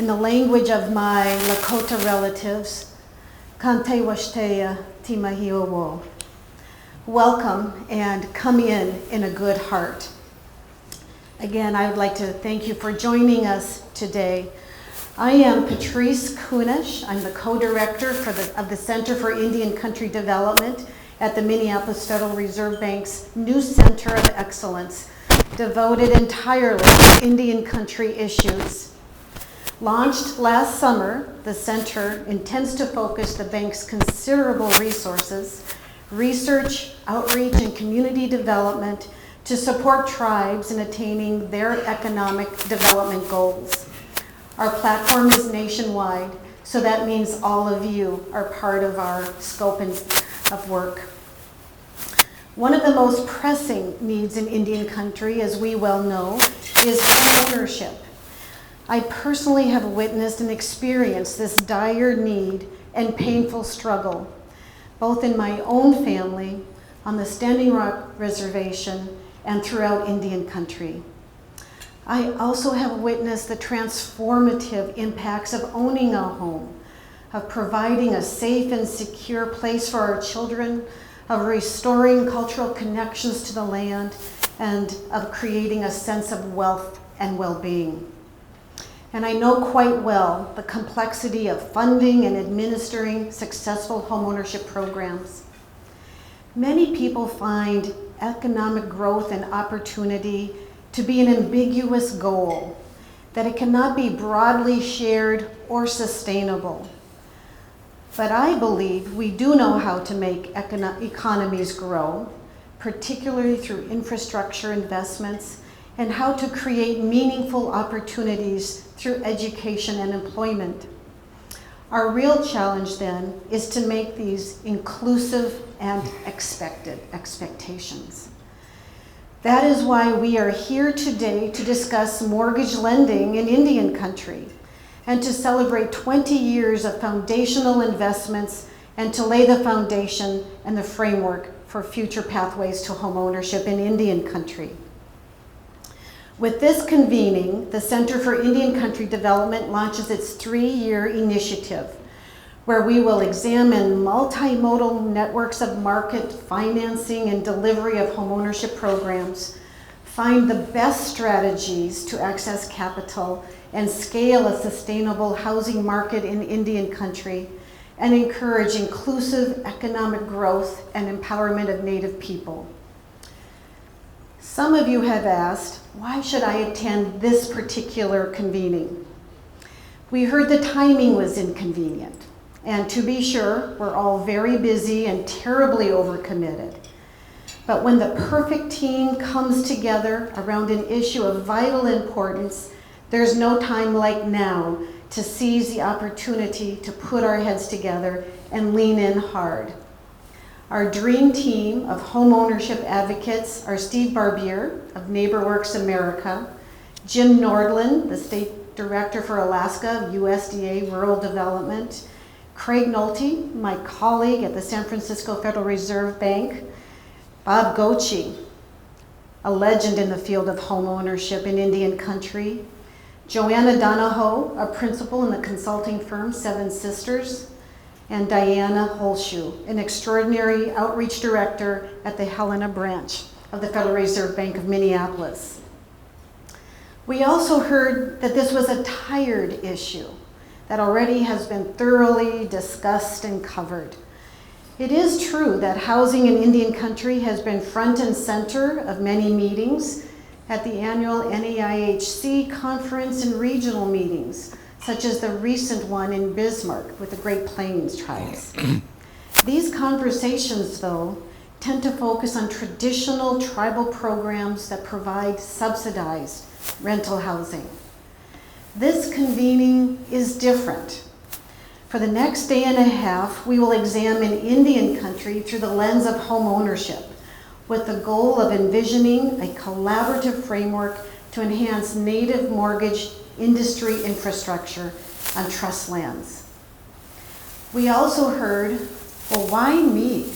In the language of my Lakota relatives, Kante Washtea Timahio Wo. Welcome and come in a good heart. Again, I would like to thank you for joining us today. I am Patrice Kunesh. I'm the co-director of the Center for Indian Country Development at the Minneapolis Federal Reserve Bank's new Center of Excellence, devoted entirely to Indian country issues. Launched last summer, the center intends to focus the bank's considerable resources, research, outreach, and community development to support tribes in attaining their economic development goals. Our platform is nationwide, so that means all of you are part of our scope of work. One of the most pressing needs in Indian country, as we well know, is homeownership. I personally have witnessed and experienced this dire need and painful struggle, both in my own family, on the Standing Rock Reservation, and throughout Indian country. I also have witnessed the transformative impacts of owning a home, of providing a safe and secure place for our children, of restoring cultural connections to the land, and of creating a sense of wealth and well-being. And I know quite well the complexity of funding and administering successful homeownership programs. Many people find economic growth and opportunity to be an ambiguous goal, that it cannot be broadly shared or sustainable. But I believe we do know how to make economies grow, particularly through infrastructure investments, and how to create meaningful opportunities through education and employment. Our real challenge then is to make these inclusive and expectations. That is why we are here today to discuss mortgage lending in Indian country and to celebrate 20 years of foundational investments and to lay the foundation and the framework for future pathways to homeownership in Indian country. With this convening, the Center for Indian Country Development launches its 3-year initiative, where we will examine multimodal networks of market financing and delivery of homeownership programs, find the best strategies to access capital and scale a sustainable housing market in Indian country, and encourage inclusive economic growth and empowerment of Native people. Some of you have asked, why should I attend this particular convening? We heard the timing was inconvenient. And to be sure, we're all very busy and terribly overcommitted. But when the perfect team comes together around an issue of vital importance, there's no time like now to seize the opportunity to put our heads together and lean in hard. Our dream team of homeownership advocates are Steve Barbier of NeighborWorks America, Jim Nordland, the State Director for Alaska of USDA Rural Development, Craig Nolte, my colleague at the San Francisco Federal Reserve Bank, Bob Gochi, a legend in the field of homeownership in Indian country, Joanna Donahoe, a principal in the consulting firm Seven Sisters, and Diana Holshoe, an extraordinary outreach director at the Helena branch of the Federal Reserve Bank of Minneapolis. We also heard that this was a tired issue that already has been thoroughly discussed and covered. It is true that housing in Indian country has been front and center of many meetings at the annual NAIHC conference and regional meetings, such as the recent one in Bismarck with the Great Plains tribes. These conversations, though, tend to focus on traditional tribal programs that provide subsidized rental housing. This convening is different. For the next day and a half, we will examine Indian country through the lens of homeownership, with the goal of envisioning a collaborative framework to enhance Native mortgage industry infrastructure on trust lands. We also heard, well, why me?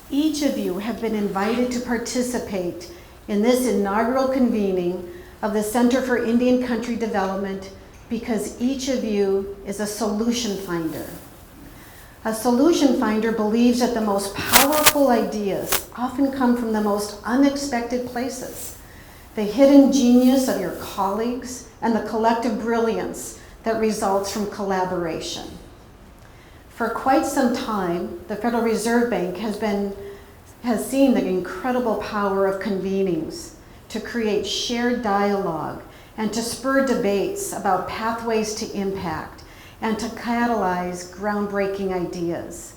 Each of you have been invited to participate in this inaugural convening of the Center for Indian Country Development because each of you is a solution finder. A solution finder believes that the most powerful ideas often come from the most unexpected places. The hidden genius of your colleagues and the collective brilliance that results from collaboration. For quite some time, the Federal Reserve Bank has seen the incredible power of convenings to create shared dialogue and to spur debates about pathways to impact and to catalyze groundbreaking ideas.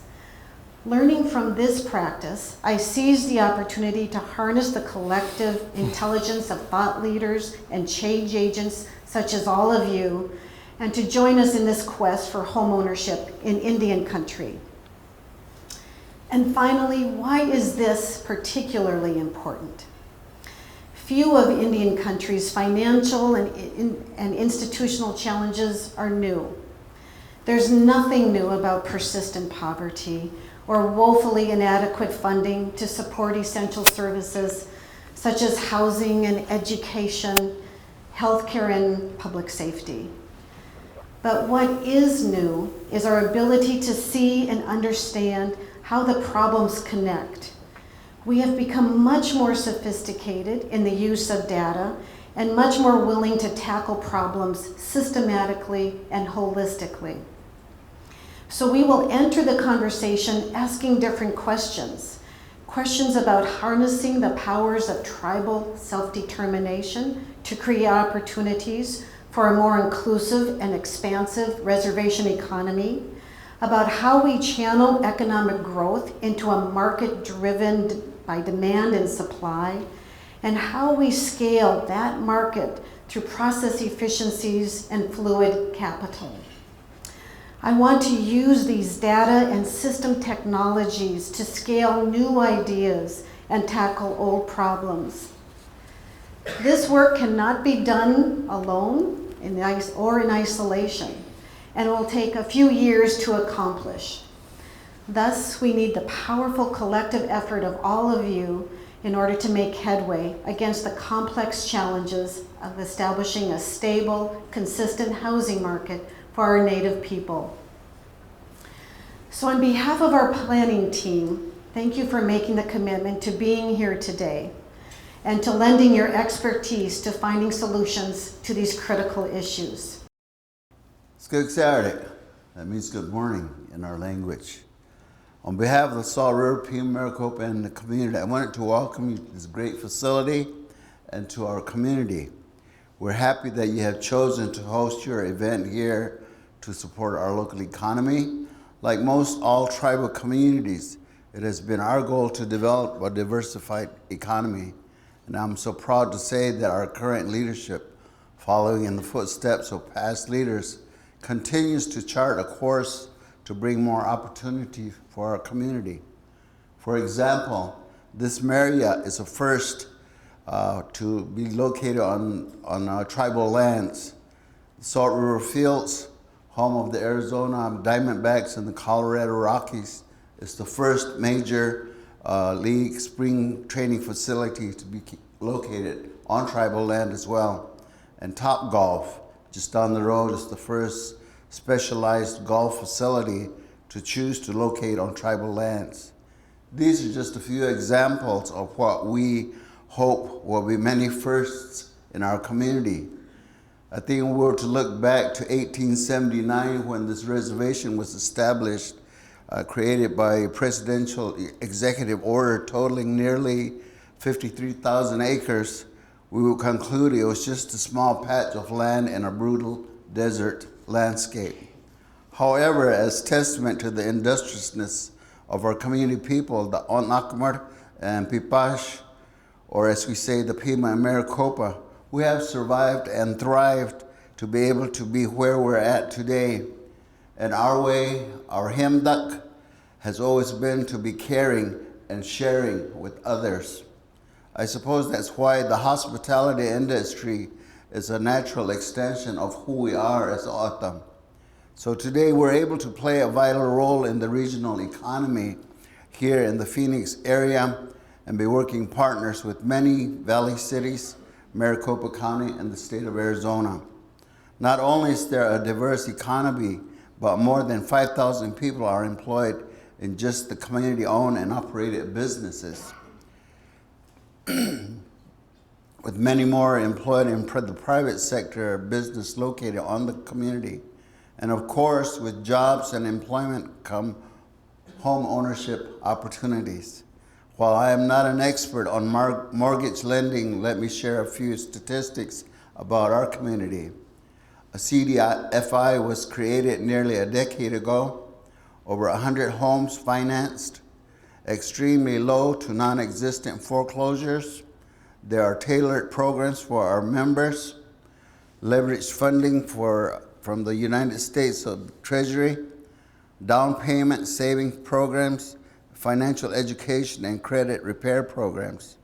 Learning from this practice, I seized the opportunity to harness the collective intelligence of thought leaders and change agents such as all of you, and to join us in this quest for homeownership in Indian country. And finally, why is this particularly important? Few of Indian country's financial and institutional challenges are new. There's nothing new about persistent poverty or woefully inadequate funding to support essential services such as housing and education, healthcare, and public safety. But what is new is our ability to see and understand how the problems connect. We have become much more sophisticated in the use of data and much more willing to tackle problems systematically and holistically. So we will enter the conversation asking different questions. Questions about harnessing the powers of tribal self-determination to create opportunities for a more inclusive and expansive reservation economy, about how we channel economic growth into a market driven by demand and supply, and how we scale that market through process efficiencies and fluid capital. I want to use these data and system technologies to scale new ideas and tackle old problems. This work cannot be done alone or in isolation, and it will take a few years to accomplish. Thus, we need the powerful collective effort of all of you in order to make headway against the complex challenges of establishing a stable, consistent housing market for our Native people. So on behalf of our planning team, thank you for making the commitment to being here today and to lending your expertise to finding solutions to these critical issues. Skugsaardik, that means good morning in our language. On behalf of the Salt River, Maricopa, and the community, I wanted to welcome you to this great facility and to our community. We're happy that you have chosen to host your event here to support our local economy. Like most all tribal communities, it has been our goal to develop a diversified economy. And I'm so proud to say that our current leadership, following in the footsteps of past leaders, continues to chart a course to bring more opportunity for our community. For example, this Marriott is a first to be located on tribal lands. The Salt River Fields, home of the Arizona Diamondbacks and the Colorado Rockies, is the first major league spring training facility to be located on tribal land as well. And Top Golf, just down the road, is the first specialized golf facility to choose to locate on tribal lands. These are just a few examples of what we hope will be many firsts in our community. I think we were to look back to 1879 when this reservation was established, created by a presidential executive order totaling nearly 53,000 acres. We will conclude it was just a small patch of land in a brutal desert landscape. However, as testament to the industriousness of our community people, the Onakmar and Pipash, or as we say, the Pima and Maricopa, we have survived and thrived to be able to be where we're at today. And our way, our hemduck, has always been to be caring and sharing with others. I suppose that's why the hospitality industry is a natural extension of who we are as O'odham. So today we're able to play a vital role in the regional economy here in the Phoenix area and be working partners with many valley cities, Maricopa County, and the state of Arizona. Not only is there a diverse economy, but more than 5,000 people are employed in just the community-owned and operated businesses, with many more employed in the private sector business located on the community. And of course, with jobs and employment come home ownership opportunities. While I am not an expert on mortgage lending, let me share a few statistics about our community. A CDFI was created nearly a decade ago. Over 100 homes financed, extremely low to non-existent foreclosures. There are tailored programs for our members, leveraged funding from the United States Treasury, down payment savings programs, financial education, and credit repair programs.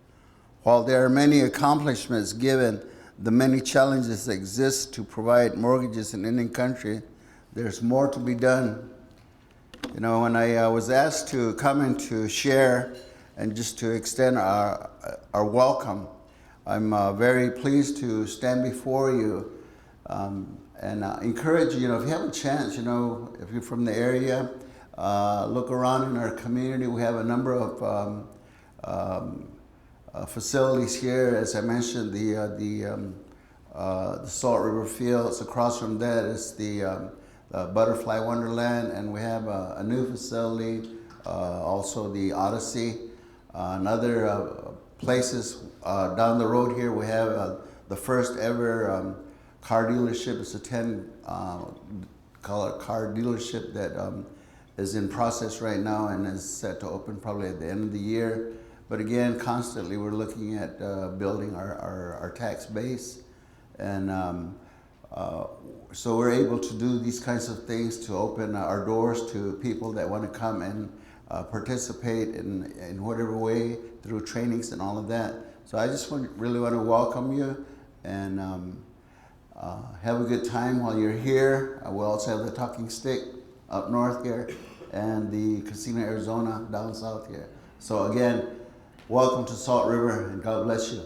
While there are many accomplishments given the many challenges that exist to provide mortgages in any country, there's more to be done. You know, when I was asked to come and to share and just to extend our welcome, I'm very pleased to stand before you and encourage you, if you have a chance, if you're from the area, look around in our community. We have a number of facilities here. As I mentioned, the Salt River Fields. Across from that is the Butterfly Wonderland, and we have a new facility, also the Odyssey. And other places down the road here, we have the first ever car dealership. It's a 10-car dealership that is in process right now and is set to open probably at the end of the year. But again, constantly we're looking at building our tax base. And so we're able to do these kinds of things to open our doors to people that want to come and participate in whatever way through trainings and all of that. So I just really want to welcome you and have a good time while you're here. We'll also have the Talking Stick up north here and the Casino Arizona down south here. So again, welcome to Salt River and God bless you.